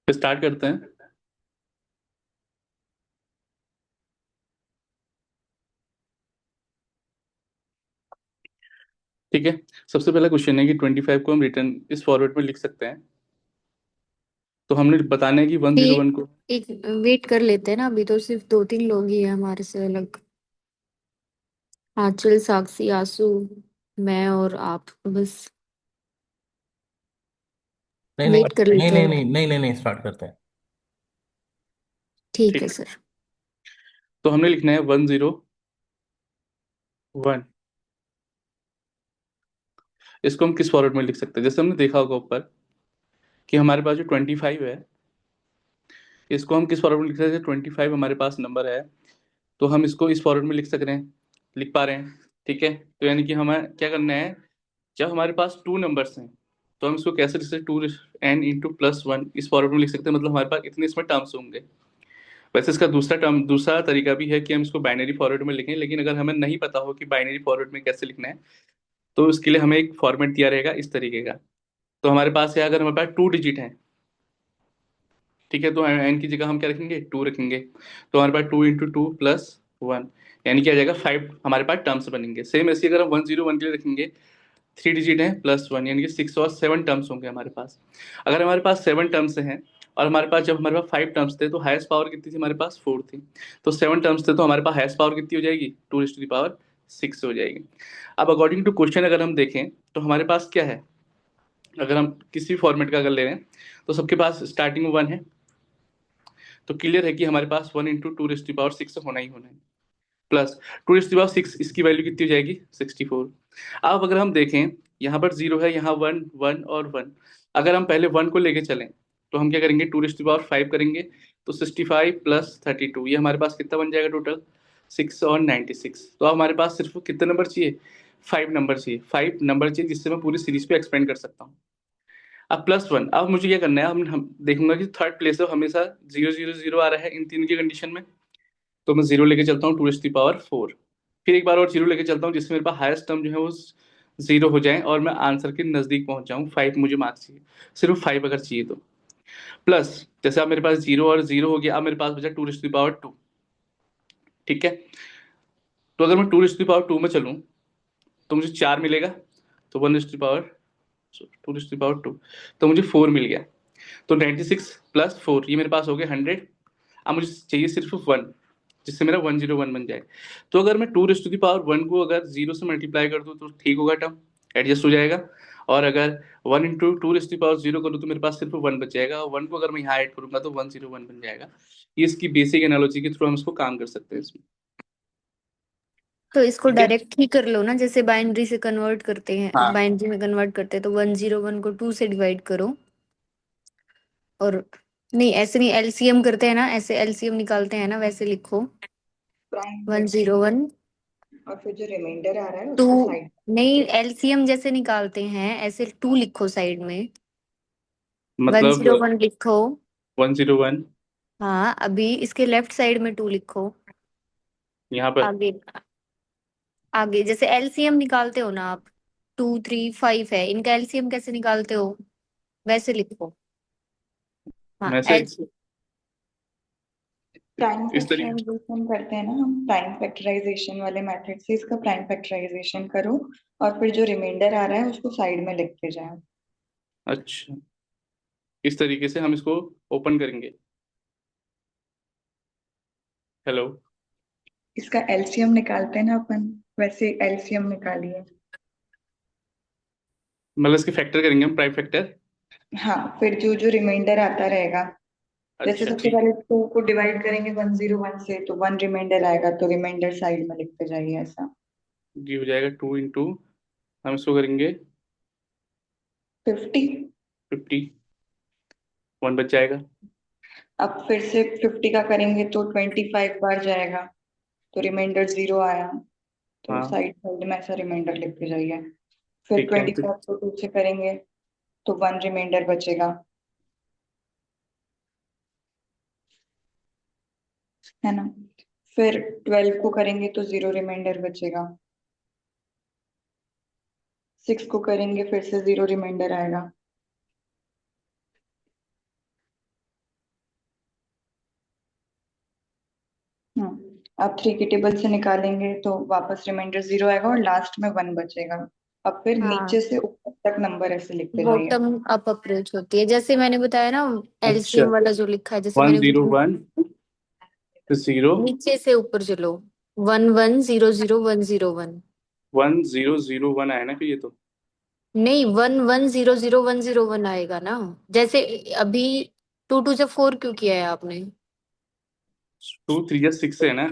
Start करते हैं। ठीक है। सबसे पहला क्वेश्चन है कि 25 को हम रिटर्न इस फॉर्मेट में लिख सकते हैं। तो हमने बताना है कि वन जीरो एक वन को। एक वेट कर लेते हैं ना, अभी तो सिर्फ दो तीन लोग ही हैं हमारे से अलग। आंचल, साक्षी, आंसू, मैं और आप बस। नहीं नहीं वेट कर नहीं लेते नहीं हैं। नहीं नहीं नहीं नहीं स्टार्ट करते हैं। ठीक है ठीक। सर। तो हमने लिखना है 101। इसको हम किस फॉर्मेट में लिख सकते हैं? जैसे हमने देखा होगा ऊपर कि हमारे पास जो 25 है, इसको हम किस फॉर्मेट में लिख सकते हैं? 25 हमारे पास नंबर है, तो हम इसको इस फॉर्मेट में लिख सक रहे हैं, लिख पा रहे हैं। ठीक है। तो यानी कि हमें क्या करना है, जब हमारे पास टू नंबर्स हैं तो हम इसको कैसे लिख सकते हैं? 2n × +1 इस फॉर्मेट में लिख सकते हैं। मतलब हमारे पास इतने इसमें टर्म्स होंगे। वैसे इसका दूसरा तरीका भी है कि हम इसको बाइनरी फॉर्मेट में लिखें, लेकिन अगर हमें नहीं पता हो कि बाइनरी फॉर्मेट में कैसे लिखना है तो उसके लिए हमें एक फॉर्मेट दिया रहेगा इस तरीके का। तो हमारे पास है, अगर हमारे पास टू डिजिट है, ठीक है, तो एन की जगह हम क्या रखेंगे? टू रखेंगे। तो हमारे पास 2 × 2 + 1, यानी क्या आ जाएगा? 5 हमारे पास टर्म्स बनेंगे। सेम ऐसे अगर हम 101 के लिए रखेंगे, थ्री डिजिट है +1, यानी कि 6 और 7 टर्म्स होंगे हमारे पास। अगर हमारे पास 7 टर्म्स हैं और हमारे पास, जब हमारे पास 5 टर्म्स थे तो हाईएस्ट पावर कितनी थी? हमारे पास 4 थी। तो 7 टर्म्स थे तो हमारे पास हाईएस्ट पावर कितनी हो जाएगी? 2⁻6 हो जाएगी। अब अकॉर्डिंग टू क्वेश्चन अगर हम देखें तो हमारे पास क्या है, अगर हम किसी फॉर्मेट का अगर ले रहे हैं तो सबके पास स्टार्टिंग में 1 है, तो क्लियर है कि हमारे पास 1 × 2⁻6 होना ही होना है। प्लस 2⁻6 इसकी वैल्यू कितनी हो जाएगी? 64। अब अगर हम देखें, यहाँ पर 0 है, यहाँ 1 1 और 1। अगर हम पहले 1 को लेके चलें तो हम क्या करेंगे? 2⁻5 करेंगे, तो 65 + 32 ये हमारे पास कितना बन जाएगा टोटल? 6 और 96। तो अब हमारे पास सिर्फ कितने नंबर चाहिए? 5 नंबर चाहिए। 5 नंबर चाहिए जिससे मैं पूरी सीरीज पे एक्सपेंड कर सकता हूँ। अब +1, अब मुझे क्या करना है? हम देखूंगा कि थर्ड प्लेस है हमेशा 0 0 0 आ रहा है इन तीन की कंडीशन में। तो मैं 0 लेके चलता हूँ 2⁻4। फिर एक बार और 0 लेके चलता हूँ जिससे मेरे पास हाईएस्ट टर्म जो है वो 0 हो जाए और मैं आंसर के नजदीक पहुंच जाऊँ। 5 मुझे मार्क्स चाहिए, सिर्फ 5 अगर चाहिए तो। प्लस, जैसे अब मेरे पास 0 और 0 हो गया, अब मेरे पास बचा 2⁻2। ठीक है। तो अगर मैं 2⁻2 में चलूँ तो मुझे 4 मिलेगा, तो 2⁻2 तो मुझे 4 मिल गया। तो 96 + 4 ये मेरे पास हो गया 100। अब मुझे चाहिए सिर्फ 1, जिससे मेरा 101 बन जाए। तो अगर मैं 2⁻1 को अगर 0 से मल्टीप्लाई कर दूं तो ठीक होगा, टर्म एडजस्ट हो जाएगा। और अगर 1 × 2⁻0 करूँ तो मेरे पास सिर्फ 1 बच जाएगा, और 1 को अगर मैं यहाँ ऐड करूंगा तो 101 बन जाएगा। ये इसकी बेसिक एनालॉजी के थ्रू हम इसको काम कर सकते हैं इसमें। तो इसको ठीक है। डायरेक्ट ही कर लो ना, जैसे बाइनरी से कन्वर्ट करते हैं, हाँ। बाइनरी में कन्वर्ट करते हैं तो 101 को 2 से डिवाइड करो। और नहीं, ऐसे नहीं, एलसीएम करते हैं ना, ऐसे एलसीएम निकालते हैं ना, वैसे लिखो। प्राइम फैक्टर 101 और फिर जो रिमाइंडर आ रहा है 2। उसको साइड। नहीं, एलसीएम जैसे निकालते हैं ऐसे 2 लिखो साइड में। वन मतलब जीरो वन लिखो। 101 हाँ, अभी इसके लेफ्ट साइड में 2 लिखो। यहाँ पर। आगे, आगे जैसे एलसीएम निकालते हो ना आप, 2 3 5 है, इनका एलसीएम कैसे निकालते हो, वैसे लिखो। हाँ, वैसे एलसीएम। प्राइम इस तरीके। फैक्टराइजेशन करते हैं ना हम, प्राइम फैक्टराइजेशन वाले मेथड से इसका प्राइम फैक्टराइजेशन करो और फिर जो रिमाइंडर आ रहा है उसको साइड में लिखते जाओ। अच्छा, इस तरीके से हम इसको ओपन करेंगे। हेलो। इसका एलसीएम निकालते हैं ना अपन, वैसे एलसीएम निकालिए। मतलब इसके फैक्टर करेंगे हम, प्राइम फैक्टर। हाँ, फिर जो जो रिमाइंडर आता रहेगा, जैसे अच्छा सबसे ठीक पहले 2 को डिवाइड करेंगे 101 से तो 1 रिमाइंडर आएगा, तो रिमाइंडर साइड में लिखते जाइए ऐसा। है, ये हो जाएगा 2 × हम इसको करेंगे 50। 50, 1 बच जाएगा। अब फिर से 50 का करेंगे तो 25 बार जाएगा, तो रिमाइंडर 0 आया, तो हाँ साइड साइड में ऐसा रिमाइंडर लिखते जाइए। फिर ठीक है। 25 को 2 से करेंगे तो 1 रिमाइंडर बचेगा, है ना। फिर 12 को करेंगे तो 0 रिमाइंडर बचेगा। 6 को करेंगे फिर से 0 रिमाइंडर आएगा। आप 3 की टेबल से निकालेंगे तो वापस रिमाइंडर 0 आएगा और लास्ट में 1 बचेगा। अब फिर हाँ, नीचे से ऊपर तक नंबर ऐसे लिखते जाइए। बॉटम अप अप्रोच होती है, जैसे मैंने बताया ना, अच्छा, एलसीएम वाला जो लिखा है, जैसे मैंने 101 0 नीचे से ऊपर चलो, 1100 101। 1001 आया ना फिर ये तो। नहीं, 1100 101 आएगा ना। जैसे अभी 2 2 4 क्यों किया है आपने? 2 3 या 6 है ना,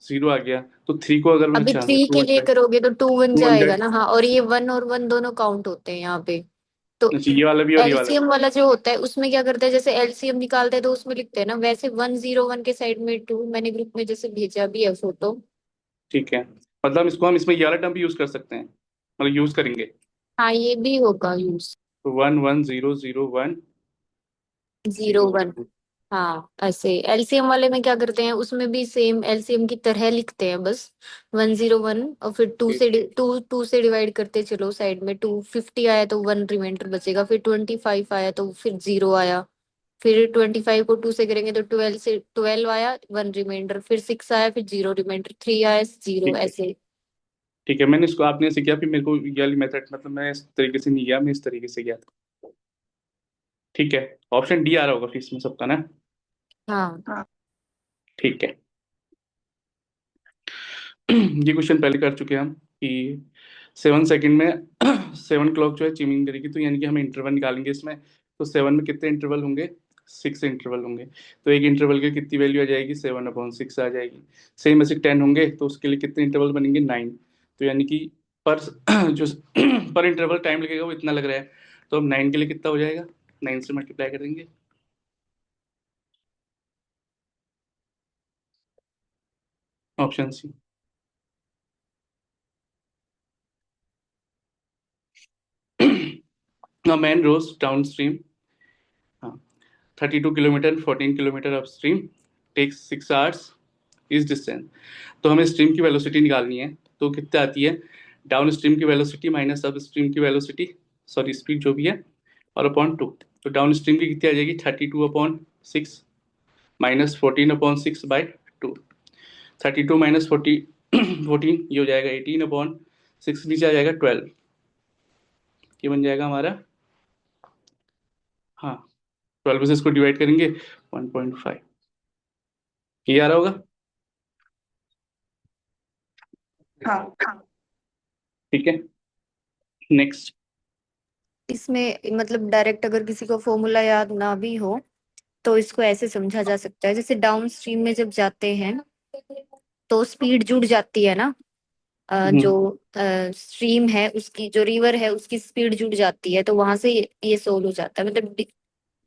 0 आ गया तो 3 को अगर मैं अभी चाहूँ 3 के लिए 200, करोगे तो 2 1 जाएगा 200। ना। हाँ, और ये 1 और 1 दोनों काउंट होते हैं यहाँ पे। तो अच्छा, ये वाला भी और ये वाला भी। एलसीएम वाला जो होता है उसमें क्या करते हैं, जैसे एलसीएम निकालते हैं तो उसमें लिखते हैं ना, वैसे 101 के साइड में 2, मैंने ग्रुप में जैसे भेजा भी है फोटो। ठीक है, मतलब इसको हम इसमें ये वाला टर्म भी यूज कर सकते हैं, मतलब यूज करेंगे। हाँ, ये भी होगा यूज। तो 110001 जीरो 0 वन हाँ, ऐसे एलसीएम वाले में क्या करते हैं, उसमें भी सेम एलसीएम की तरह लिखते हैं, बस 101, और फिर टू से डिवाइड करते चलो साइड में। 250 आया तो 1 रिमाइंडर बचेगा, फिर 25 आया तो फिर 0 आया, फिर 25 को 2 से करेंगे तो 12 आया, 1 रिमाइंडर, फिर 6 आया, फिर 0 रिमाइंडर, 3 आया, 0, ठीक है। ऐसे। ठीक है, मैंने इसको आपने ऐसे किया, फिर मेरे को ये वाली मेथड, मतलब मैं इस तरीके से नहीं गया, मैं इस तरीके से गया था। ठीक है, ऑप्शन डी आ रहा होगा फिर इसमें सबका ना। हाँ, हाँ। ठीक है। ये क्वेश्चन पहले कर चुके हैं हम कि 7 सेकंड में 7 क्लॉक जो है चिमिंग करेगी, तो यानी कि हमें इंटरवल निकालेंगे इसमें। तो 7 में कितने इंटरवल होंगे? 6 इंटरवल होंगे। तो एक इंटरवल की कितनी वैल्यू आ जाएगी? 7/6 आ जाएगी। सेम ऐसे 10 होंगे तो उसके लिए कितने इंटरवल बनेंगे? 9। तो यानी कि पर जो पर इंटरवल टाइम लगेगा वो इतना लग रहा है, तो अब 9 के लिए कितना हो जाएगा? 9 से मल्टीप्लाई कर देंगे। Option C. A man rows downstream, हाँ, 32 kilometre 14 kilometre upstream, takes 6 hours इस डिस्टेंस। तो हमें स्ट्रीम की वेलोसिटी निकालनी है, तो कितने आती है? डाउन स्ट्रीम की वेलोसिटी माइनस अप स्ट्रीम की वेलोसिटी, सॉरी स्पीड जो भी है, और अपॉन 2। तो डाउन स्ट्रीम की कितनी आ जाएगी? 32/6 माइनस 14/6/2। 32 माइनस 14 ये हो जाएगा 18/6, नीचे आ जाएगा 12। ये बन जाएगा हमारा, हाँ, 12 से इसको डिवाइड करेंगे 1.5। ये आ रहा होगा। हाँ। ठीक है, नेक्स्ट। इसमें मतलब डायरेक्ट अगर किसी को फॉर्मूला याद ना भी हो तो इसको ऐसे समझा जा सकता है, जैसे डाउन स्ट्रीम में जब जाते हैं तो स्पीड जुड़ जाती है ना। जो हम्म। स्ट्रीम है उसकी, जो रिवर है उसकी स्पीड जुड़ जाती है, तो वहां से ये सोल्व हो जाता है। मतलब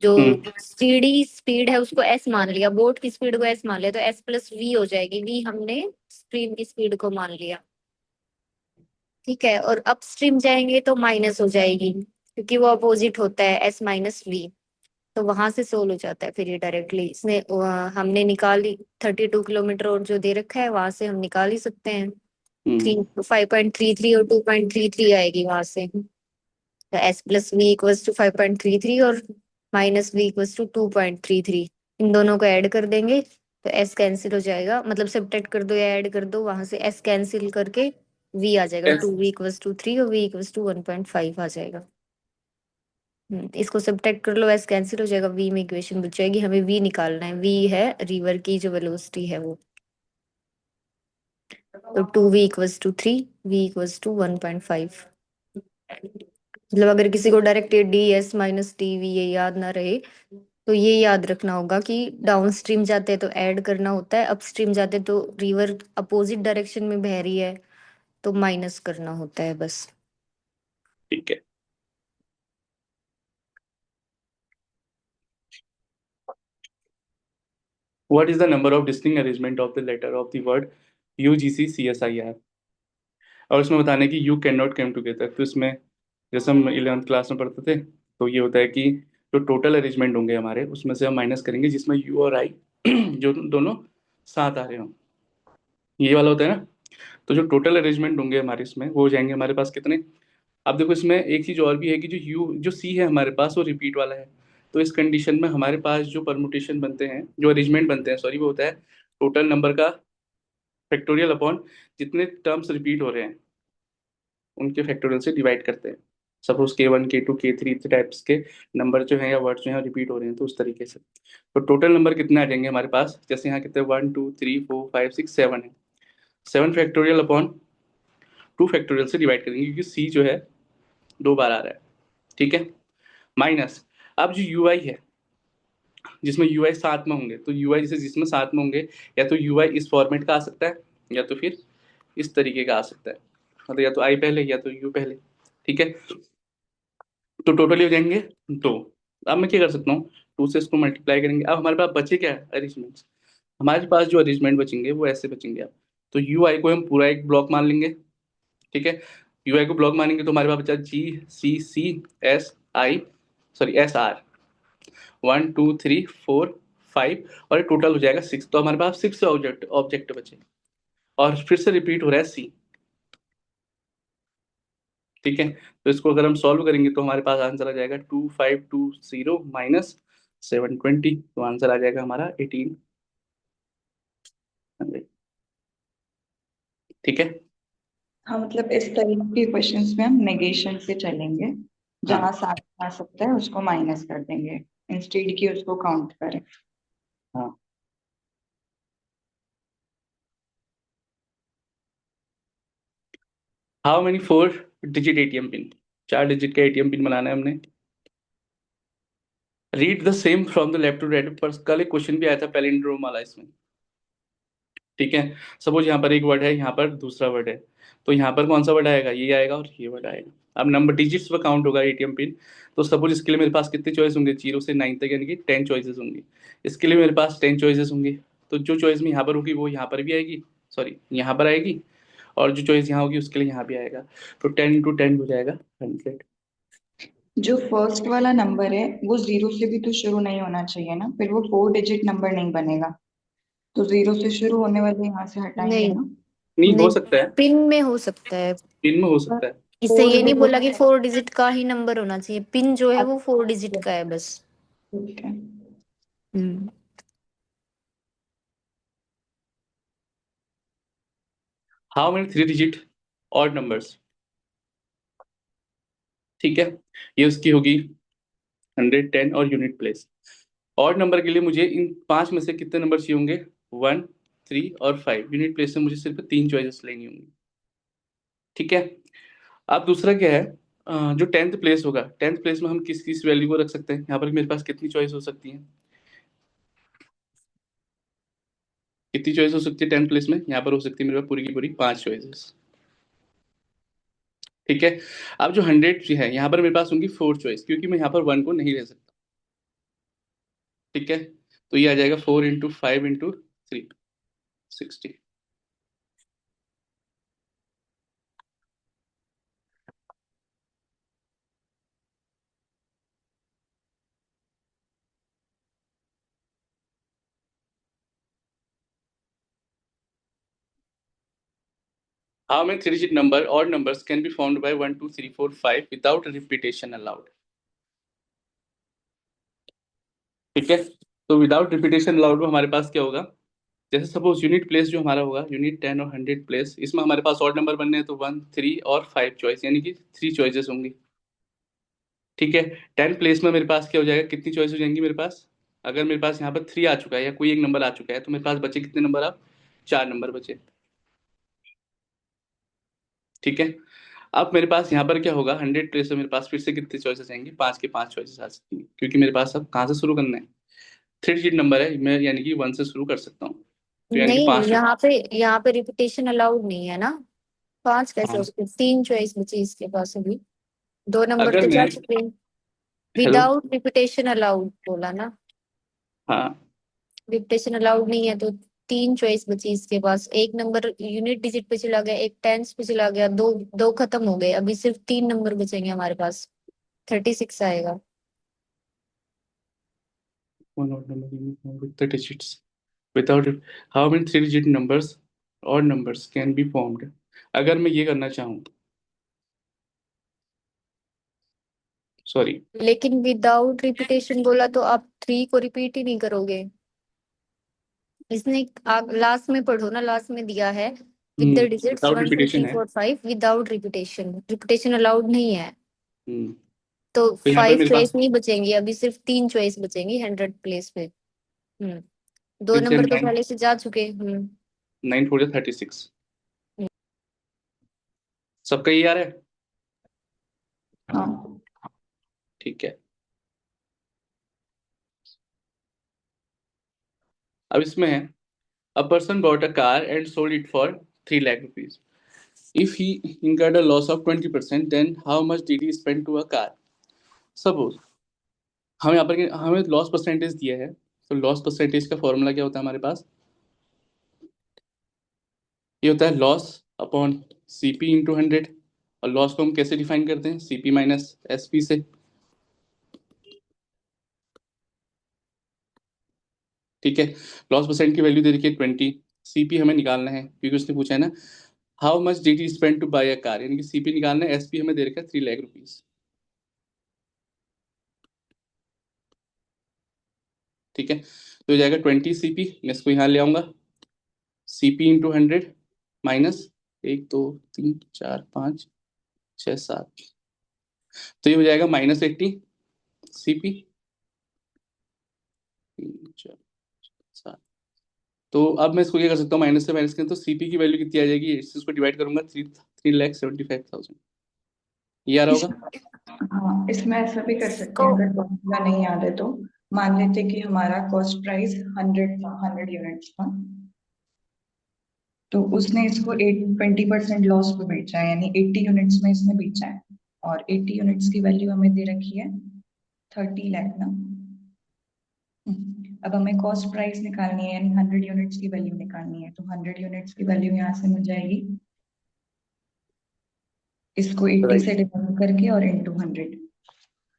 जो हम्म। सीडी स्पीड है उसको एस मान लिया, बोट की स्पीड को एस मान लिया, तो एस प्लस वी हो जाएगी। वी हमने स्ट्रीम की स्पीड को मान लिया, ठीक है। और अप स्ट्रीम जाएंगे तो माइनस हो जाएगी, क्योंकि वो अपोजिट होता है, एस माइनस वी। तो वहां से सोल्व हो जाता है फिर ये डायरेक्टली। इसने हमने निकाली 32 किलोमीटर, और जो दे रखा है वहां से हम निकाल ही सकते हैं। हम्म। 5.33 और 2.33 आएगी वहां से। तो S plus V equals to 5.33 और माइनस वी इक्वल्स टू 2.33। इन दोनों को ऐड कर देंगे तो एस कैंसिल हो जाएगा, मतलब सब्ट्रैक्ट कर दो या ऐड कर दो, वहां से एस कैंसिल करके वी आ जाएगा। एस। 2v इक्वल्स टू 3 और v इक्वल्स टू 1.5 आ जाएगा। इसको सब्ट्रैक्ट कर लो, एस कैंसिल हो जाएगा, वी में इक्वेशन बच जाएगी। हमें वी निकालना है, वी है रिवर की जो वेलोसिटी है वो। तो 2v equals to 3, v equals to 1.5। मतलब अगर किसी को direct D S minus T V ये याद ना रहे तो ये याद रखना होगा कि डाउन स्ट्रीम जाते हैं तो ऐड करना होता है, अप स्ट्रीम जाते तो रिवर अपोजिट डायरेक्शन में बह रही है तो माइनस करना होता है बस। ठीक है। What is the number of distinct arrangement of the letter of the word UGCCSIR? और उसमें बताना है कि you can not come together. तो इसमें जैसे हम 11th क्लास में पढ़ते थे, तो ये होता है कि जो टोटल अरेंजमेंट होंगे हमारे, उसमें से हम माइनस करेंगे जिसमें यू और आई जो दोनों साथ आ रहे हों, ये वाला होता है ना। तो जो टोटल अरेंजमेंट होंगे हमारे इसमें, वो हो जाएंगे हमारे पास कितने? अब देखो इसमें एक चीज और भी है कि जो सी है हमारे पास वो रिपीट वाला है। तो इस कंडीशन में हमारे पास जो परमुटेशन बनते हैं, जो अरेंजमेंट बनते हैं, सॉरी, वो होता है टोटल नंबर का फैक्टोरियल अपॉन जितने टर्म्स रिपीट हो रहे हैं उनके फैक्टोरियल से डिवाइड करते हैं। सपोज K1 K2 K3 इतने टाइप्स के नंबर जो हैं या वर्ड जो हैं रिपीट हो रहे हैं, तो उस तरीके से तो टोटल नंबर कितने आ जाएंगे हमारे पास, जैसे यहाँ कितने 1 2 3 4 5 6 7 है, 7 फैक्टोरियल अपॉन 2 फैक्टोरियल से डिवाइड करेंगे क्योंकि C जो है 2 बार आ रहा है। ठीक है, माइनस अब जो UI है जिसमें UI साथ में होंगे, तो UI जैसे जिसमें साथ में होंगे या तो UI इस फॉर्मेट का आ सकता है या तो फिर इस तरीके का आ सकता है, मतलब या तो I पहले या तो U पहले। ठीक है, तो टोटली हो जाएंगे 2। अब मैं क्या कर सकता हूँ, 2 से इसको मल्टीप्लाई करेंगे। अब हमारे पास बचे क्या है, अरेंजमेंट्स। हमारे पास जो अरेंजमेंट बचेंगे वो ऐसे बचेंगे। अब तो UI को हम पूरा एक ब्लॉक मान लेंगे। ठीक है, UI को ब्लॉक मानेंगे तो हमारे पास बचा SR 1 2 3 4 5 और टोटल हो जाएगा 6। तो हमारे पास 6 ऑब्जेक्ट ऑब्जेक्ट बचे और फिर से रिपीट हो रहा है C। ठीक है, तो इसको अगर हम सॉल्व करेंगे तो हमारे पास आंसर आ जाएगा 2520 माइनस 720, तो आंसर आ जाएगा हमारा 1800। ठीक है, हाँ, मतलब इस तरह के क्वेश्चंस में हम नेगेशन से चलेंगे, जहाँ हाँ साथ आ सकता है उसको माइनस कर देंगे इंस्टेड की उसको काउंट करें। हाँ। How many 4 digit ATM pin, 4 digit का ATM पिन बनाना है हमने। Read the same from the left to right, पर कल एक क्वेश्चन भी आया था पैलिंड्रोम वाला इसमें। ठीक है, सपोज यहाँ पर एक वर्ड है, यहाँ पर दूसरा वर्ड है, तो यहाँ पर कौन सा वर्ड आएगा, ये आएगा और ये वर्ड आएगा। अब नंबर डिजिट्स पर काउंट होगा ATM पिन, तो सपोज इसके लिए मेरे पास कितने चॉइस होंगे, 0 से 9 तक, यानी कि 10 चॉइसेस होंगी। इसके लिए मेरे पास 10 चॉइसेस होंगी, तो जो चॉइस में यहाँ पर होगी वो यहाँ पर भी आएगी, सॉरी यहाँ पर आएगी, और जो चॉइस यहाँ होगी उसके लिए यहाँ भी आएगा। तो 10 × 10 हो जाएगा 100। जो फर्स्ट वाला नंबर है वो जीरो से भी तो शुरू नहीं होना चाहिए ना, फिर वो 4 डिजिट नंबर नहीं बनेगा। तो जीरो से शुरू होने वाले यहाँ से हटाएंगे नहीं ना। नहीं हो नहीं, सकता है, पिन में हो सकता है। पिन में हो सकता है। इससे फोर ये नहीं बोला कि डिजिट 4 डिजिट का ही नंबर होना चाहिए, पिन जो है वो 4 डिजिट का है बस। ठीक है। Hmm. How many 3 digit odd numbers. ठीक है, ये उसकी होगी 110 और यूनिट प्लेस। ऑड नंबर के लिए मुझे इन 5 में से कितने नंबर चाहिए होंगे, 1 3 और 5। यूनिट प्लेस से मुझे सिर्फ 3 चॉइसेस लेनी होंगी। ठीक है, अब दूसरा क्या है, जो 10th प्लेस होगा, 10th प्लेस में हम किस किस वैल्यू को रख सकते हैं, यहाँ पर मेरे पास कितनी चॉइस हो सकती है, कितनी चॉइस हो सकती है 10th प्लेस में, यहाँ पर हो सकती है मेरे पास पूरी की पूरी 5 चॉइसेस। ठीक है, अब जो 100 जो है यहाँ पर मेरे पास होंगी 4 चॉइस, क्योंकि मैं यहाँ पर 1 को नहीं ले सकता। ठीक है, तो ये आ जाएगा 4 × 5 × 3 60। How many 3 digit number odd numbers can be formed by 1 2 3 4 5 without repetition allowed। ठीक है, तो विदाउट रिपीटेशन अलाउड में हमारे पास क्या होगा, जैसे सपोज यूनिट प्लेस जो हमारा होगा, यूनिट 10 और 100 प्लेस, इसमें हमारे पास ऑड नंबर बनने हैं, तो 1 3 और 5 चॉइस, यानी कि 3 चॉइसेस होंगी। ठीक है, 10 प्लेस में मेरे पास क्या हो जाएगा, कितनी चॉइस हो जाएंगी मेरे पास, अगर मेरे पास यहाँ पर 3 आ चुका है या कोई एक नंबर आ चुका है, तो मेरे पास बचे कितने नंबर, अब 4 नंबर बचे। ठीक है, अब मेरे पास यहाँ पर क्या होगा, 100 प्लेस में मेरे पास फिर से कितनी चॉइसेस आएंगी, 5 के 5 चॉइसेस आ सकती हैं, क्योंकि मेरे पास अब कहाँ से शुरू करना है, 3 डिजिट नंबर है, मैं यानी कि 1 से शुरू कर सकता हूँ, तो यानी कि नहीं, 5। यहाँ पे रिपीटेशन अलाउड नहीं है ना। 5 कैसे हो हाँ, सकते, 3 चॉइस बची इसके पास अभी, 2 नंबर अगर तो जा मैं, चुके हैं। हेलो, विदाउट रिपीटेशन अलाउड बोला ना, हाँ रिपीटेशन अलाउड नहीं है तो 3 चॉइस बची इसके पास। एक नंबर यूनिट डिजिट पे चला गया, एक टेंस पे चला गया, दो दो खत्म हो गए, अभी सिर्फ 3 नंबर बचेंगे हमारे पास, 36 आएगा। one odd number with the digits without it, how many 3 digit numbers or numbers can be formed। अगर मैं ये करना चाहूँ, सॉरी, लेकिन विदाउट रिपीटेशन बोला तो आप 3 को रिपीट ही नहीं करोगे। इसने लास्ट में पढ़ो ना, लास्ट में दिया है with the digits without 1 2 repetition 3 है। 4 5 विदाउट रिपीटेशन। रिपीटेशन अलाउड नहीं है, हम्म, तो तो यहाँ पर 5 मेरे पास चॉइस नहीं बचेंगी, अभी सिर्फ 3 चॉइस बचेंगी 100 प्लेस पे। 2 फिर से नंबर तो 9, पहले से जा चुके। 9 4 36। सबका ये आ रहा है? हाँ ठीक है। अब इसमें है a person bought a car and sold it for 3 lakh rupees. If he incurred a loss of 20%, then how much did he spend to a car? Suppose हम यहाँ पर हमें लॉस परसेंटेज दिया है, तो लॉस परसेंटेज का फॉर्मूला क्या होता है हमारे पास? ये होता है लॉस अपॉन सीपी इंटू 100। और लॉस को हम कैसे डिफाइन करते हैं? सीपी माइनस एसपी से। ठीक है, लॉस परसेंट की वैल्यू दे रखी है 20, सीपी हमें निकालना है क्योंकि उसने पूछा है ना how much did he spend to buy a car, यानी कि सीपी निकालना है, एसपी हमें दे रखा है 3 लाख रुपीज। ठीक है, तो हो जाएगा 20 सीपी, मैं इसको यहाँ ले आऊंगा, सीपी इंटू 100 माइनस 1 2 3 4 5 6 7, तो ये हो जाएगा -80 सीपी 3 4 7। तो अब मैं इसको क्या कर सकता हूँ, माइनस से माइनस करें तो सीपी की वैल्यू कितनी आ जाएगी, इसको डिवाइड करूंगा 3,75,000। ये आ रहा होगा? हाँ, इसमें ऐसा भी कर सकते इसको हैं, अगर फॉर्मूला नहीं याद है तो मान लेते कि हमारा कॉस्ट प्राइस 100 यूनिट्स था, तो उसने इसको 20% लॉस पे बेचा है, यानी 80 यूनिट्स में इसने बेचा है, और 80 यूनिट्स की वैल्यू हमें दे रखी है 30 लाख ना। अब हमें कॉस्ट प्राइस निकालनी है, यानी 100 यूनिट्स की वैल्यू निकालनी है, तो 100 यूनिट्स की वैल्यू यहाँ से मिल जाएगी, इसको 80 राइट, से डिवाइड करके और इंटू 100।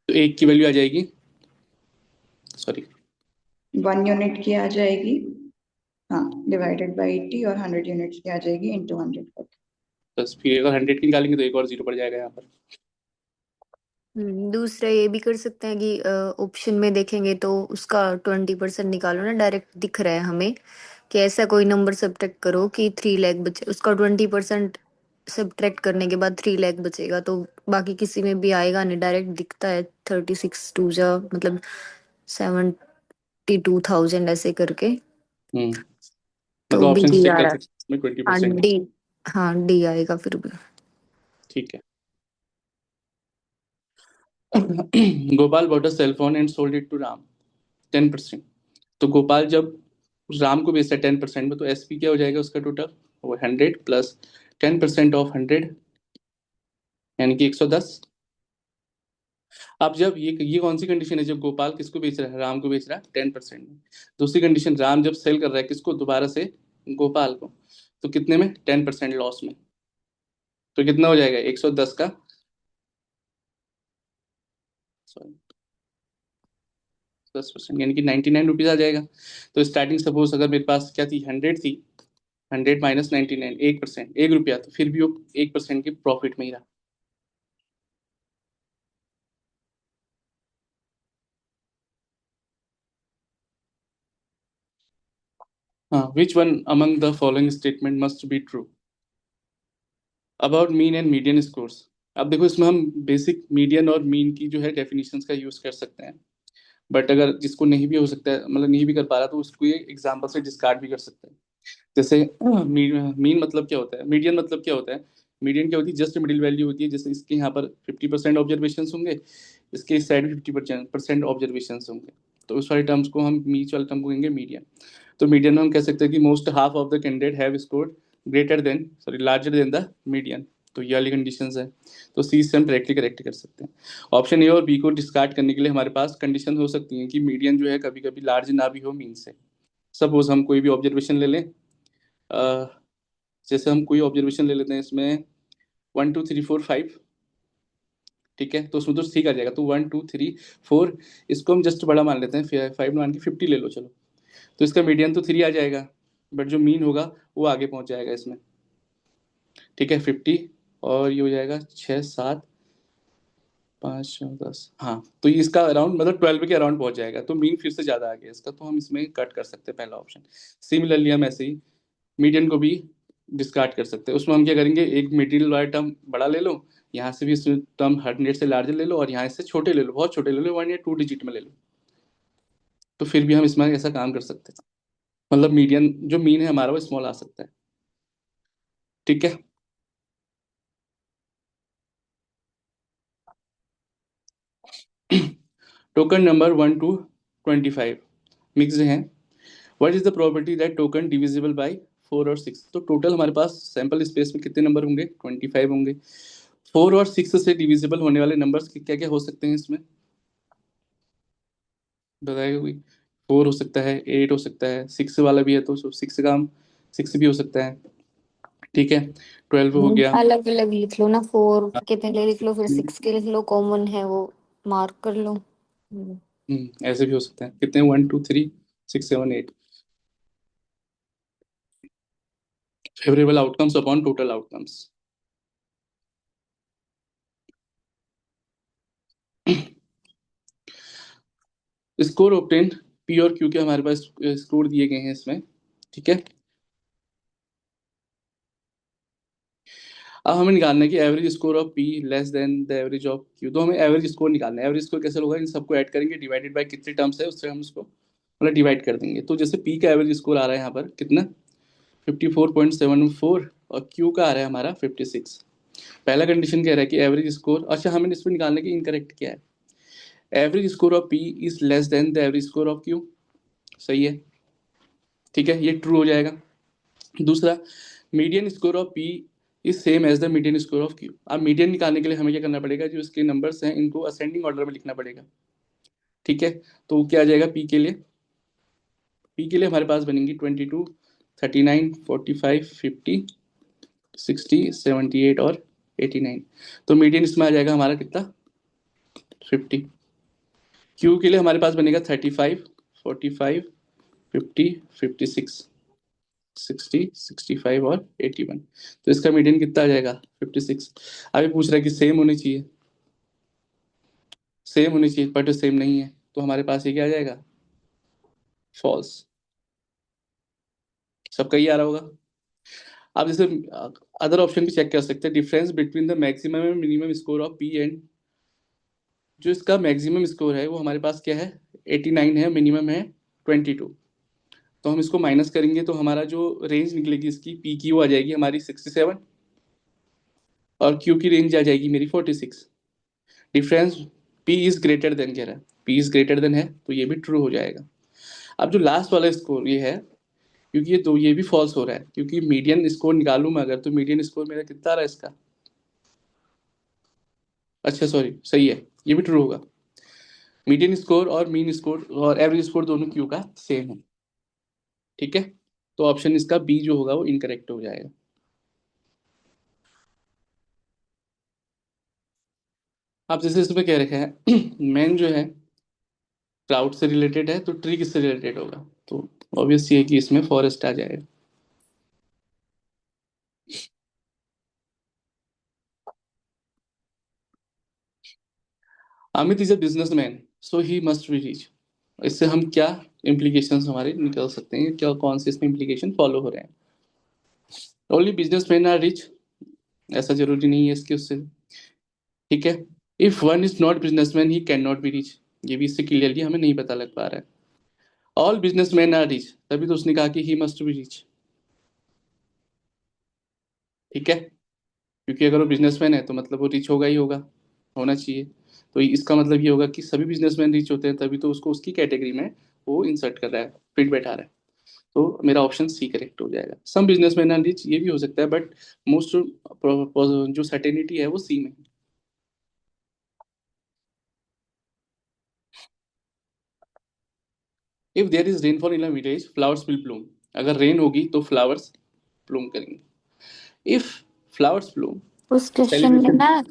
तो एक की वैल्यू आ जाएगी, सॉरी 1 यूनिट की आ जाएगी, हाँ, डिवाइडेड बाई 80, और 100 यूनिट्स की आ जाएगी इंटू 100 करके। बस, फिर अगर 100 की निकालेंगे तो एक और जीरो पड़ जाएगा यहाँ पर। दूसरा ये भी कर सकते हैं कि ऑप्शन में देखेंगे तो उसका 20% निकालो ना, डायरेक्ट दिख रहा है हमें कि ऐसा कोई नंबर सब्ट्रैक्ट करो कि 3 लाख बचे, उसका 20% सब्ट्रैक्ट करने के बाद 3 लाख बचेगा, तो बाकी किसी में भी आएगा नहीं, डायरेक्ट दिखता है 36 टू जा मतलब 72,000 ऐसे करके। हम्म, तो मतलब बी ऑप्शन डी चेक आ कर रहा है। सकते हैं इसमें हाँ 20%। डी, हाँ डी आएगा फिर भी। ठीक है। Gopal bought a cell phone and sold it to Ram 10%। तो गोपाल जब राम को बेचता है 10% में, तो एसपी क्या हो जाएगा उसका टोटल? वो 100 प्लस 10% ऑफ 100, यानी कि 110। अब जब ये कौन सी कंडीशन है, जब गोपाल किसको बेच रहा है? राम को बेच रहा है 10% में। दूसरी कंडीशन, राम जब सेल कर रहा है किसको? दोबारा से गोपाल को, तो कितने में? 10% लॉस में। तो कितना हो जाएगा 110 का, सॉरी 10%, यानी कि 99 रुपीज आ जाएगा। तो स्टार्टिंग सपोज अगर मेरे पास क्या थी, 100 थी, 100 माइनस 99, 1%, 1 रुपया, तो फिर भी वो 1% की प्रॉफिट में ही रहा। हाँ, which one among the following statement must be true about mean and median scores? अब देखो, इसमें हम बेसिक मीडियन और मीन की जो है डेफिनेशंस का यूज कर सकते हैं, बट अगर जिसको नहीं भी हो सकता है, मतलब नहीं भी कर पा रहा, तो उसको ये एग्जाम्पल से डिस्कार्ड भी कर सकते हैं। जैसे मीन मतलब क्या होता है, मीडियन मतलब क्या होता है? मीडियन क्या होती है? जस्ट मिडिल वैल्यू होती है। जैसे इसके यहाँ पर 50% ऑब्जर्वेशन होंगे, इसके इस साइड 50% ऑब्जर्वेशन होंगे, तो उस वाले टर्म्स को हम बीच वाले टर्म को कहेंगे मीडियन। तो मीडियन में हम कह सकते हैं कि most half of the candidate have scored greater than, sorry larger than the median. तो ये वाली कंडीशंस है, तो सी से हम डायरेक्टली करेक्ट कर सकते हैं। ऑप्शन ए और बी को डिस्कार्ड करने के लिए हमारे पास कंडीशन हो सकती है कि मीडियन जो है कभी कभी लार्ज ना भी हो मीन से। सपोज हम कोई भी ऑब्जर्वेशन ले लें, अ, जैसे हम कोई ऑब्जर्वेशन ले लेते हैं इसमें 1 2 3 4 5, ठीक है, तो उसमें तो ठीक आ जाएगा, तो 1 2 3 4, इसको हम जस्ट बड़ा मान लेते हैं, 5 मान के 50 ले लो चलो, तो इसका मीडियन तो 3 आ जाएगा, बट जो मीन होगा वो आगे पहुंच जाएगा इसमें। ठीक है, 50, और ये हो जाएगा 6 7, 5 और 10, हाँ, तो ये इसका अराउंड मतलब 12 के अराउंड पहुंच जाएगा, तो मीन फिर से ज्यादा आ गया इसका, तो हम इसमें कट कर सकते हैं पहला ऑप्शन। सिमिलरली हम ऐसे ही मीडियन को भी डिस्कार्ड कर सकते हैं। उसमें हम क्या करेंगे, एक मिडिल वाला टर्म बड़ा ले लो, यहाँ से भी टर्म 100 से लार्जर ले लो, और यहाँ से छोटे ले लो, बहुत छोटे ले लो, 1 या 2 डिजिट में ले लो, तो फिर भी हम इसमें ऐसा काम कर सकते हैं। मतलब मीडियन जो मीन है हमारा वो स्मॉल आ सकता है। ठीक है। टोकन नंबर 1 to 25 मिक्स्ड हैं। What is the probability that token divisible by 4 और 6? तो टोटल हमारे पास सैंपल स्पेस में कितने नंबर होंगे? 25 होंगे। 4 और 6 से डिविजिबल होने वाले नंबर्स क्या क्या हो सकते हैं इसमें, बताएगा कोई? 4 हो सकता है, 8 हो सकता है, 6 वाला भी है तो 6 का हम 6 भी हो सकता है। ठीक है, 12 हो गया। अलग अलग लिख लो ना, 4 के पहले लिख लो, फिर 6 के लिख लो, कॉमन है वो मार्क कर लो। ऐसे भी हो सकता है। कितने? 1 2 3 6 7 8। Favourable outcomes upon total outcomes. Score obtain, P और क्यू के हमारे पास स्कोर दिए गए हैं इसमें। ठीक है, अब हमें निकालना है कि average score of P less than the average of Q. तो हमें एवरेज स्कोर निकालना है। एवरेज स्कोर कैसे होगा? इन सबको ऐड करेंगे, डिवाइडेड बाय कितने टर्म्स है उससे हम उसको मतलब डिवाइड कर देंगे। तो जैसे पी का एवरेज स्कोर आ रहा है यहाँ पर कितना, 54.74, और क्यू का आ रहा है हमारा 56। पहला कंडीशन कह रहा है कि एवरेज स्कोर, अच्छा हमें इसमें निकालने की इनकरेक्ट क्या है, average score of P is less than the average score of Q. सही है, ठीक है, ये ट्रू हो जाएगा। दूसरा, median score of P is same as the median score of Q. अब मीडियन निकालने के लिए हमें क्या करना पड़ेगा, जो इसके नंबर्स हैं इनको असेंडिंग ऑर्डर में लिखना पड़ेगा। ठीक है, तो क्या आ जाएगा पी के लिए? पी के लिए हमारे पास बनेंगी 22, 39, 45, 50, 60, 78 और 89। तो मीडियन इसमें आ जाएगा हमारा कितना, 50। क्यू के लिए हमारे पास बनेगा 35, 45, 50, 56, 60, 65 और 81। तो इसका मीडियन कितना आ जाएगा, 56। अभी पूछ रहा है कि सेम होनी चाहिए, सेम होनी चाहिए, बट सेम नहीं है, तो हमारे पास ये क्या आ जाएगा, फॉल्स। सबका ही आ रहा होगा। आप जैसे अदर ऑप्शन भी चेक कर सकते हैं, difference between the maximum and minimum score of P and, जो इसका मैक्सिमम स्कोर है वो हमारे पास क्या है, 89 है, मिनिमम है 22। तो हम इसको माइनस करेंगे तो हमारा जो रेंज निकलेगी इसकी, पी की वो आ जाएगी हमारी 67, और क्यू की रेंज आ जाएगी मेरी 46। Difference P is greater than कह रहा है, पी इज ग्रेटर देन है, तो ये भी ट्रू हो जाएगा। अब जो लास्ट वाला स्कोर ये है, क्योंकि ये तो ये भी फॉल्स हो रहा है, क्योंकि मीडियन स्कोर निकालूं मैं अगर, तो मीडियन स्कोर मेरा कितना आ रहा है इसका, अच्छा सॉरी सही है, ये भी ट्रू होगा। मीडियन स्कोर और मीन स्कोर और एवरेज स्कोर दोनों क्यू का सेम है। ठीक है, तो ऑप्शन इसका बी जो होगा वो इनकरेक्ट हो जाएगा। आप जैसे इसमें कह रखे हैं मैन जो है क्लाउड से रिलेटेड है, तो ट्री किससे रिलेटेड होगा? तो ऑब्वियस ये है कि इसमें फॉरेस्ट आ जाएगा। Amit is a businessman so he must be rich. इससे हम क्या इम्प्लीकेशंस हमारे निकल सकते हैं, क्या कौन से इसमें इम्प्लीकेशन फॉलो हो रहे हैं? ओनली बिजनेसमैन आर रिच, ऐसा जरूरी नहीं है इसके उससे। ठीक है, if one is not businessman he can not be rich, ये भी इससे क्लियरली हमें नहीं पता लग पा रहा है। ऑल बिजनेसमैन आर रिच, तभी तो उसने कहा कि ही मस्ट बी रिच। ठीक है, क्योंकि अगर वो बिजनेसमैन है तो मतलब वो रिच होगा ही होगा, होना चाहिए। तो इसका मतलब ये होगा कि सभी बिजनेसमैन रिच होते हैं, तभी तो उसको उसकी कैटेगरी में वो इंसर्ट कर रहा है, फिट बैठा रहा है। तो मेरा ऑप्शन सी करेक्ट हो जाएगा। सम बिजनेसमैन आर रिच, ये भी हो सकता है, बट मोस्ट जो सर्टेनिटी है वो सी में है। If there is rainfall in a village flowers will bloom. अगर रेन होगी तो फ्लावर्स ब्लूम करेंगे। इफ फ्लावर्स ब्लूम, उस क्वेश्चन में सेलिब्रेशन। ना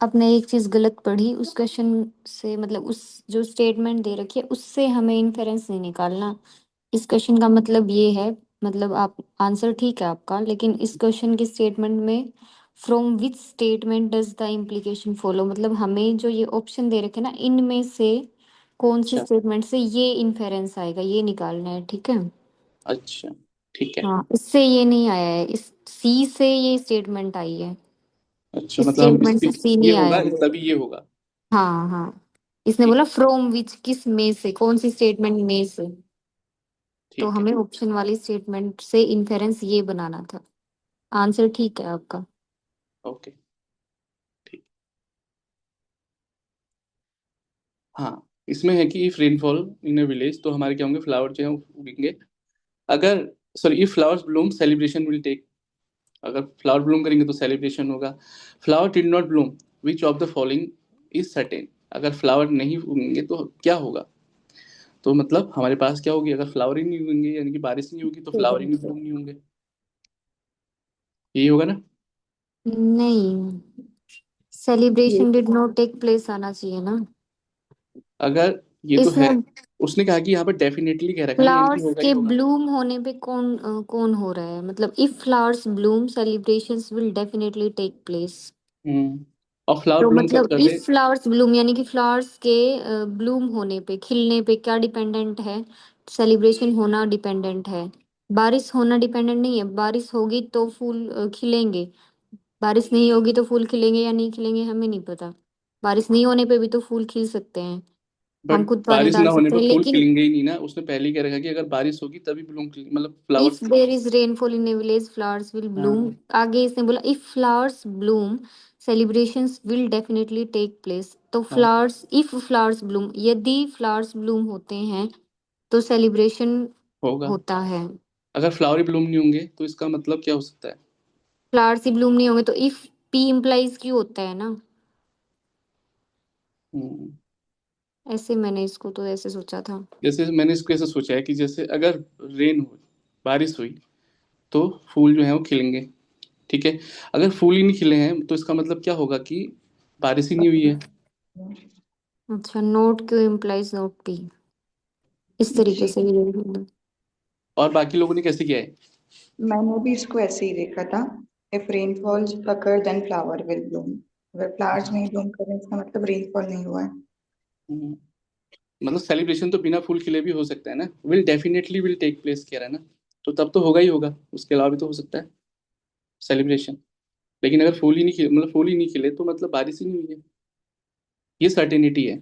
आपने एक चीज गलत पढ़ी, उस क्वेश्चन से मतलब उस जो स्टेटमेंट दे रखी है उससे हमें इन्फेरेंस नहीं निकालना। इस क्वेश्चन का मतलब ये है, मतलब आप आंसर ठीक है आपका, लेकिन इस क्वेश्चन की स्टेटमेंट में from which statement does the implication follow, मतलब हमें जो ये ऑप्शन दे रखे ना इनमें से कौन सी अच्छा स्टेटमेंट से ये इन्फेरेंस आएगा ये निकालना है, ठीक है। अच्छा ठीक है। हाँ, इससे ये नहीं आया है, इस सी से ये स्टेटमेंट आई है, अच्छा इस मतलब हम स्टेटमेंट से सी ये नहीं आया होगा है। तभी ये होगा। हाँ हाँ, इसने ठीक बोला फ्रॉम विच, किस में से, कौन सी स्टेटमेंट में से, तो ठीक है। हमें ऑप्शन वाली स्टेटमेंट से इन्फेरेंस ये बनाना था। आंसर ठीक है आपका। ओके ठीक। हाँ इसमें है कि if rainfall in a village, तो हमारे क्या होंगे, फ्लावर जो है वो उगेंगे। अगर sorry, if flowers bloom celebration will take, अगर फ्लावर ब्लूम करेंगे तो सेलिब्रेशन होगा। Flower did not bloom, which of the following is certain, अगर फ्लावर नहीं उगेंगे तो क्या होगा। तो मतलब हमारे पास क्या होगी, अगर फ्लावर ही नहीं उगेंगे यानी कि बारिश नहीं होगी तो फ्लावर ही नहीं ब्लूम नहीं होंगे, यही होगा ना। नहीं, celebration did not take place आना चाहिए ना। अगर ये तो इसने है, उसने कहा कि यहाँ पर डेफिनेटली कह रखा है ना, यानी कि फ्लावर्स होगा ही के होगा। ब्लूम होने पे कौन हो रहा है, मतलब if flowers bloom celebrations will definitely take place. और फ्लावर तो ब्लूम कब मतलब कर इफ रहे। फ्लावर्स ब्लूम यानी कि फ्लावर्स के ब्लूम होने पे, खिलने पे क्या डिपेंडेंट है, सेलिब्रेशन होना डिपेंडेंट है। बारिश होना डिपेंडेंट नहीं है, बारिश होगी तो फूल खिलेंगे, बारिश नहीं होगी तो फूल खिलेंगे या नहीं खिलेंगे हमें नहीं पता। बारिश नहीं होने पे भी तो फूल खिल सकते हैं, हम बट खुद पानी बारिश डाल ना होने सकते पर हैं, फूल लेकिन खिलेंगे ही नहीं ना, उसने पहले ही कह रखा है कि अगर बारिश होगी तभी ब्लूम मतलब if flowers. There is rainfall in a village flowers will bloom. हाँ आगे इसने बोला if flowers bloom celebrations will definitely take place, तो हाँ फ्लावर्स, इफ फ्लावर्स ब्लूम, यदि फ्लावर्स ब्लूम होते हैं तो सेलिब्रेशन होगा। होता है। अगर फ्लावर ही ब्लूम नहीं होंगे तो इसका मतलब क्या हो सकता है। फ्लावर्स ही ब्लूम नहीं होंगे तो इफ पी इम्प्लाइज क्यों होता है ना, हम्म, ऐसे मैंने इसको तो ऐसे सोचा था। जैसे मैंने इसको ऐसा सोचा है कि जैसे अगर रेन हुई, बारिश हुई, तो फूल जो है वो खिलेंगे। ठीक है। अगर फूल ही नहीं खिले हैं तो इसका मतलब क्या होगा कि बारिश ही नहीं हुई है। अच्छा, नोट क्यों इम्प्लाइज नोट पी, इस तरीके जी, से भी देख लो। और बाकी लोगों ने कैसे किया है। मैंने भी इसको ऐसे ही देखा था। If rain false occur then flower will bloom। अगर फ्लावर्स नहीं ब्लूम करें इसका मतलब रेनफॉल नहीं हुआ है। हम्म, मतलब सेलिब्रेशन तो बिना फूल खिले भी हो सकता है ना, will definitely will take place कह रहा है ना, तो तब तो होगा ही होगा, उसके अलावा भी तो हो सकता है सेलिब्रेशन। लेकिन अगर फूल ही नहीं खिले, मतलब फूल ही नहीं खिले तो मतलब बारिश ही नहीं हुई है, ये सर्टेनिटी है।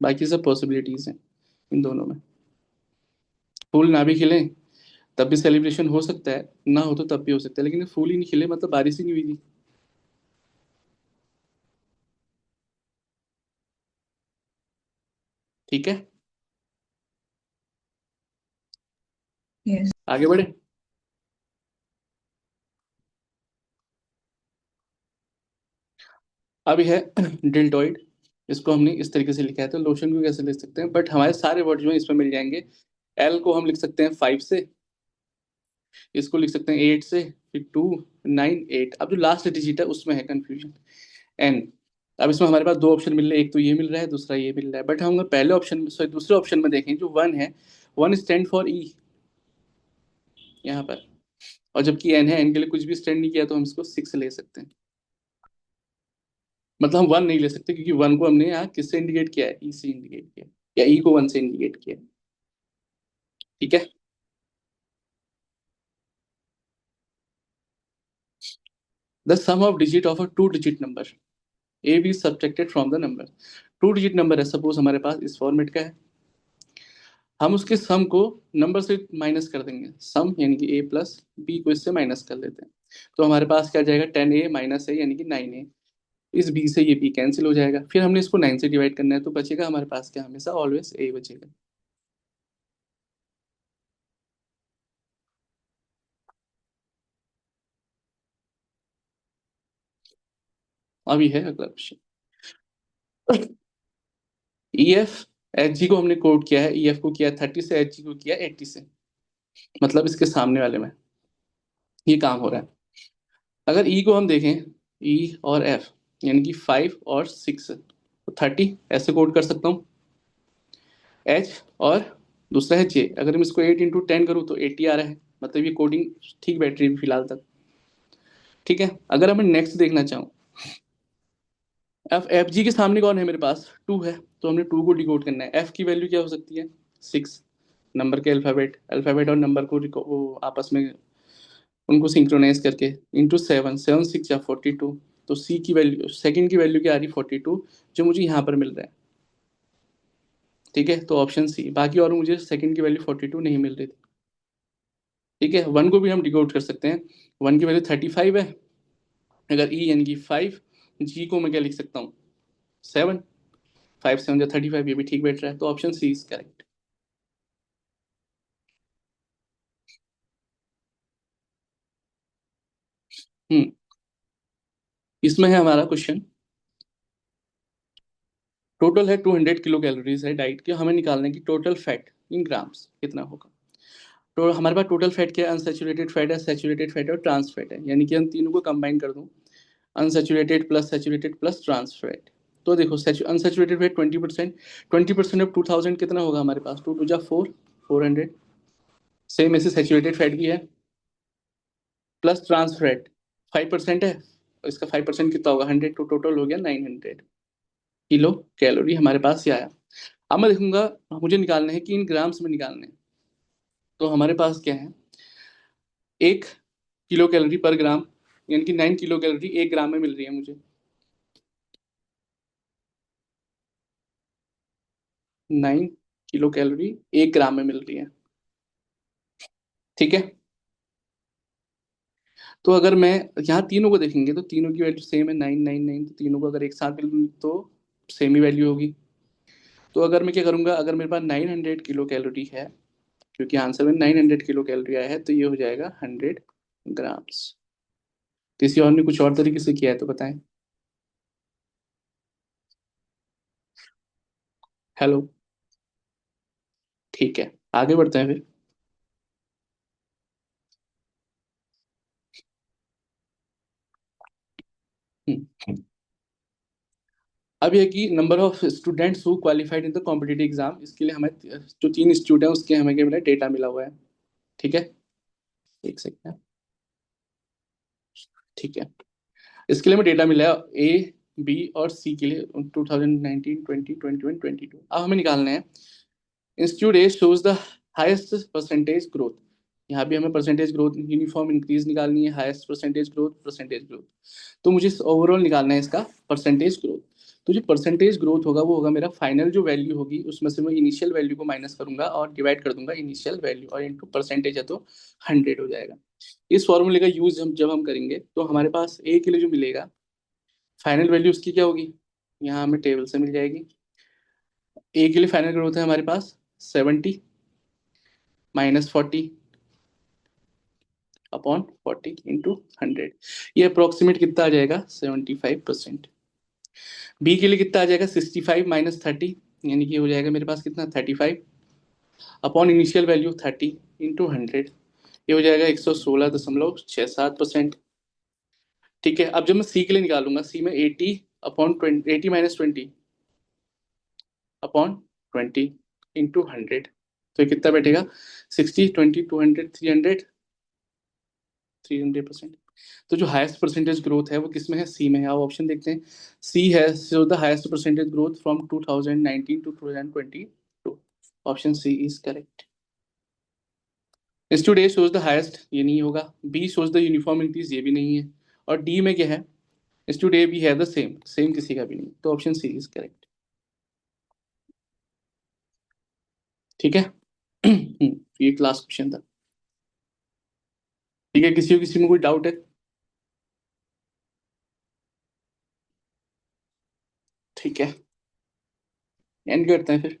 बाकी सब पॉसिबिलिटीज हैं इन दोनों में। फूल ना भी खिले तब भी सेलिब्रेशन हो सकता है, ना हो तो तब भी हो सकता है, लेकिन फूल ही नहीं खिले मतलब बारिश ही नहीं हुई थी। ठीक है, यस। आगे बढ़े। अब है डिल्टॉइड, इसको हमने इस तरीके से लिखा है, तो लोशन को कैसे लिख सकते हैं, बट हमारे सारे वर्ड जो है इसमें मिल जाएंगे। एल को हम लिख सकते हैं 5 से, इसको लिख सकते हैं 8 से, फिर 2, 9, 8। अब जो लास्ट डिजिट है उसमें है कंफ्यूजन, एन। अब इसमें हमारे पास दो ऑप्शन मिल रहे हैं, एक तो ये मिल रहा है, दूसरा ये मिल रहा है, बट हम अगर पहले ऑप्शन सॉरी दूसरे ऑप्शन में देखें जो वन है, वन स्टैंड फॉर ई यहाँ पर, और जबकि एन है, एन के लिए कुछ भी स्टैंड नहीं किया, तो हम इसको 6 ले सकते हैं। मतलब हम वन नहीं ले सकते क्योंकि वन को हमने यहाँ किससे इंडिकेट किया है, ई से इंडिकेट किया, या ई को वन से इंडिकेट किया। ठीक है। The sum of digit of a two digit number A B subtracted from the number. Two digit number है सपोज हमारे पास, इस फॉर्मेट का है, हम उसके सम को नंबर से माइनस कर देंगे, सम यानी कि ए प्लस बी को इससे माइनस कर देते हैं, तो हमारे पास क्या जाएगा, 10a माइनस ए यानी कि 9a। इस बी से ये बी कैंसिल हो जाएगा, फिर हमने इसको 9 से डिवाइड करना है, तो बचेगा हमारे पास क्या, हमेशा ऑलवेज ए बचेगा। अभी है अगला question. E F, H G को हमने कोड किया है, ई एफ को किया 30 से, एच जी को किया 80 से, मतलब इसके सामने वाले में ये काम हो रहा है। अगर ई को हम देखें, ई और एफ यानी कि 5 और 6, तो 30 ऐसे कोड कर सकता हूँ, एच और दूसरा है जे, अगर मैं इसको 8 इंटू 10 करूँ तो 80 आ रहा है, मतलब ये कोडिंग ठीक बैठ रही है फिलहाल तक। ठीक है, अगर मैं नेक्स्ट देखना चाहूँ, एफ जी के सामने कौन है मेरे पास, 2 है, तो हमने 2 को डिकोड करना है। एफ की वैल्यू क्या हो सकती है, 6, नंबर के अल्फाबेट और नंबर को वो आपस में उनको सिंक्रोनाइज करके इंटू 7, 7 6 या 42, तो सी की वैल्यू, सेकंड की वैल्यू क्या आ रही, 42, जो मुझे यहाँ पर मिल रहा है। ठीक है, तो ऑप्शन सी। बाकी और मुझे सेकंड की वैल्यू 42 नहीं मिल रही थी। ठीक है, 1 को भी हम डिकोड कर सकते हैं। 1 की वैल्यू 35 है, अगर ई यानी कि 5, जी को मैं क्या लिख सकता हूँ, 7, 5 7 या 35, ये भी ठीक बैठ रहा है, तो ऑप्शन सी इज करेक्ट। इसमें है हमारा क्वेश्चन, टोटल है 200 किलो कैलोरीज है डाइट की, हमें निकालना है कि टोटल फैट इन ग्राम्स कितना होगा। तो हमारे पास टोटल फैट क्या है, अनसेचुरेटेड फैट है, सेचुरेटेड फैट है और ट्रांस फैट है, यानी कि हम तीनों को कंबाइन कर दूं, unsaturated plus saturated plus trans fat. तो देखो अनसेचुरेटेड फैट 20%, 20% ऑफ 2000 कितना होगा हमारे पास, 2 2 जा 4, 400। सेम ऐसे सेचुरेटेड फैट भी है, प्लस ट्रांस फैट 5% है, और इसका 5% कितना होगा, 100, तो टोटल हो गया 900 किलो कैलोरी हमारे पास ये आया। अब मैं देखूंगा, मुझे निकालना है कि इन ग्राम्स में निकालने हैं, तो हमारे पास क्या है, 1 किलो कैलोरी पर ग्राम, यानी कि 9 किलो कैलोरी 1 ग्राम में मिल रही है मुझे। 9 किलो कैलोरी 1 ग्राम में मिल रही है। ठीक है, तो अगर मैं यहाँ तीनों को देखेंगे तो तीनों की वैल्यू सेम है, 9 9 9, तो तीनों को अगर एक साथ मिल तो सेम ही वैल्यू होगी। तो अगर मैं क्या करूंगा, अगर मेरे पास 900 किलो कैलोरी है, क्योंकि आंसर में 900 किलो कैलोरी आया है, तो ये हो जाएगा 100 ग्राम्स। किसी और ने कुछ और तरीके से किया है तो बताएं। हेलो, ठीक है, आगे बढ़ते हैं फिर। हम्म, अब ये कि number of students who qualified in the competitive exam, इसके लिए हमें जो 3 इंस्टीट्यूट है उसके हमें क्या मिला, डेटा मिला हुआ है। ठीक है, एक सेकंड, ठीक है, इसके लिए हमें डेटा मिला है ए, बी और सी के लिए 2019, 20, 21, 22। अब हमें निकालना है, institute A shows the highest percentage growth, यहाँ भी हमें परसेंटेज ग्रोथ यूनिफॉर्म इंक्रीज निकालनी है, हाईएस्ट परसेंटेज ग्रोथ, तो मुझे ओवरऑल निकालना है इसका परसेंटेज ग्रोथ। तो जो परसेंटेज ग्रोथ होगा वो होगा मेरा फाइनल जो वैल्यू होगी उसमें से मैं इनिशियल वैल्यू को माइनस करूंगा और डिवाइड कर दूंगा इनिशियल वैल्यू, और इनटू परसेंटेज है तो 100 हो जाएगा। इस फॉर्मूले का यूज हम जब हम करेंगे तो हमारे पास ए के लिए जो मिलेगा फाइनल वैल्यू उसकी क्या होगी, यहाँ हमें टेबल से मिल जाएगी। ए के लिए फाइनल ग्रोथ है हमारे पास 70 माइनस 40 अपॉन 40 इंटू 100, ये अप्रोक्सीमेट कितना आ जाएगा, 75%। बी के लिए कितना आ जाएगा, 65 माइनस 30, यानी कि हो जाएगा मेरे पास कितना, 35 अपॉन इनिशियल वैल्यू 30 इंटू 100, ये हो जाएगा 116.67%। ठीक है, अब जब मैं सी के लिए निकालूंगा, सी में 80 अपॉन 20, 80 माइनस 20 अपॉन 20 इंटू 100, तो ये कितना बैठेगा, 60 20 200 300, 300%। तो जो हाईएस्ट परसेंटेज ग्रोथ है वो किस में है, सी में है। आप ऑप्शन देखते हैं, सी है so the highest percentage growth from 2019 to 2022, option C is correct. Institute A shows the highest, ये नहीं होगा, B shows the uniform increase, ये भी नहीं है, और डी में क्या है, इंस्टीट्यूट ए बी है द सेम, सेम किसी का भी नहीं, तो ऑप्शन सी इज करेक्ट। ठीक है, ये क्लास क्वेश्चन था। ठीक है, किसी में कोई डाउट है, ठीक है, एंड करते हैं फिर।